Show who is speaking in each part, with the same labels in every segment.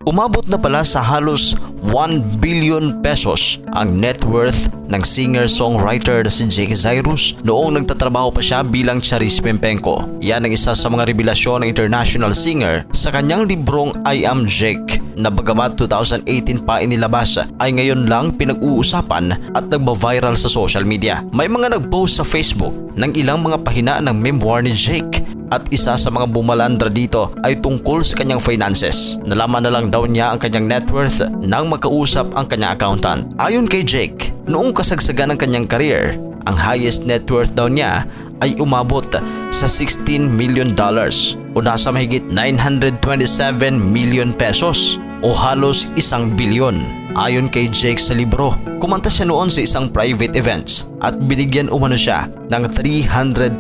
Speaker 1: Umabot na pala sa halos 1 billion pesos ang net worth ng singer-songwriter na si Jake Zyrus noong nagtatrabaho pa siya bilang Charis Pempenko. Yan ang isa sa mga revelasyon ng international singer sa kanyang librong I Am Jake na bagamat 2018 pa inilabas ay ngayon lang pinag-uusapan at nagba-viral sa social media. May mga nag-post sa Facebook ng ilang mga pahina ng memoir ni Jake at isa sa mga bumalandra dito ay tungkol sa kanyang finances. Nalaman na lang daw niya ang kanyang net worth nang makausap ang kanyang accountant. Ayon kay Jake, noong kasagsagan ng kanyang career, ang highest net worth daw niya ay umabot sa $16 million o nasa mahigit 927 million pesos o halos 1 bilyon. Ayon kay Jake sa libro, kumanta siya noon sa isang private events at binigyan umano siya ng $300,000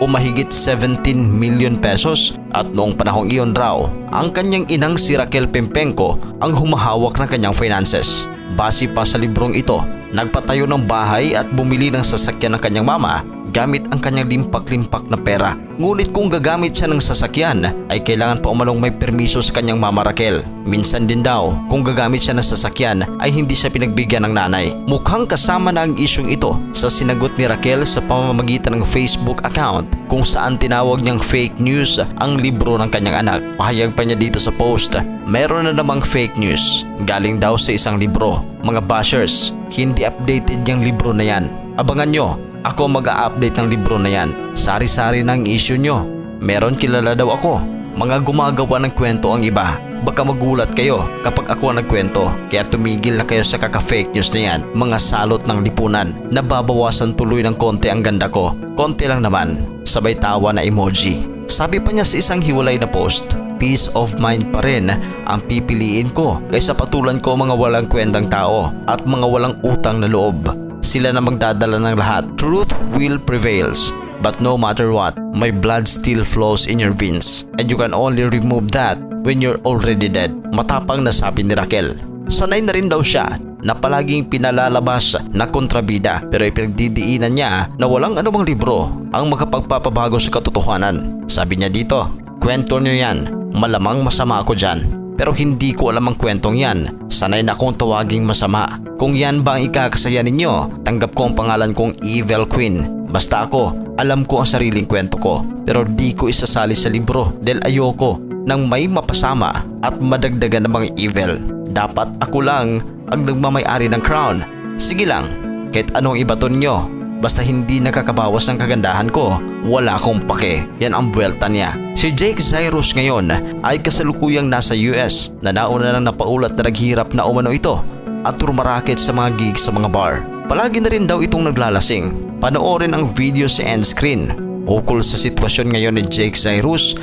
Speaker 1: o mahigit 17 million pesos at noong panahong iyon raw, ang kanyang inang si Raquel Pempenko ang humahawak ng kanyang finances. Base pa sa librong ito, nagpatayo ng bahay at bumili ng sasakyan ng kanyang mama gamit ang kanyang limpak-limpak na pera. Ngunit kung gagamit siya ng sasakyan ay kailangan pa umanong may permiso sa kanyang mama Raquel. Minsan din daw kung gagamit siya ng sasakyan ay hindi siya pinagbigyan ng nanay. Mukhang kasama na ang isyong ito sa sinagot ni Raquel sa pamamagitan ng Facebook account kung saan tinawag niyang fake news ang libro ng kanyang anak. Pahayag pa niya dito sa post, meron na namang fake news. Galing daw sa isang libro. Mga bashers, hindi updated yung libro na yan. Abangan nyo, ako mag-a-update ng libro na yan. Sari-sari na ang issue nyo. Meron kilala daw ako. Mga gumagawa ng kwento ang iba. Baka magulat kayo kapag ako ang nagkwento. Kaya tumigil na kayo sa kaka-fake news na yan. Mga salot ng lipunan. Nababawasan tuloy ng konti ang ganda ko. Konti lang naman. Sabay tawa na emoji. Sabi pa niya sa isang hiwalay na post, peace of mind pa rin ang pipiliin ko kaysa patulan ko mga walang kwentang tao at mga walang utang na loob. Sila na magdadala ng lahat. Truth will prevails. But no matter what, my blood still flows in your veins. And you can only remove that when you're already dead. Matapang na sabi ni Raquel. Sanay na rin daw siya na palaging pinalalabas na kontrabida pero ipinagdidiinan niya na walang anumang libro ang makapagpapabago sa katotohanan. Sabi niya dito, kwento niyo yan. Malamang masama ako dyan. Pero hindi ko alam ang kwentong yan. Sanay na akong tawaging masama. Kung yan ba ang ikakasaya ninyo, tanggap ko ang pangalan kong Evil Queen. Basta ako, alam ko ang sariling kwento ko. Pero di ko isasali sa libro dahil ayoko nang may mapasama at madagdagan ng mga evil. Dapat ako lang ang nagmamay-ari ng crown. Sige lang, kahit anong ibaton nyo. Basta hindi nakakabawas ng kagandahan ko, wala akong pake. Yan ang buwelta niya. Si Jake Zyrus ngayon ay kasalukuyang nasa US na nauna nang napaulat na naghirap na umano ito at rumaraket sa mga gigs sa mga bar. Palagi na rin daw itong naglalasing. Panoorin ang video sa end screen ukol sa sitwasyon ngayon ni Jake Zyrus,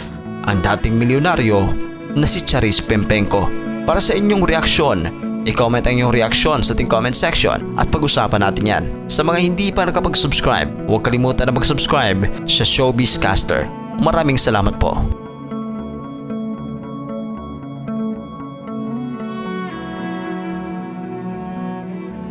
Speaker 1: ang dating milyonaryo na si Charis Pempenko. Para sa inyong reaksyon, i-comment ang inyong reaksyon sa ating comment section at pag-usapan natin yan. Sa mga hindi pa nakapag-subscribe, huwag kalimutan na mag-subscribe sa Showbiz Caster. Maraming salamat po.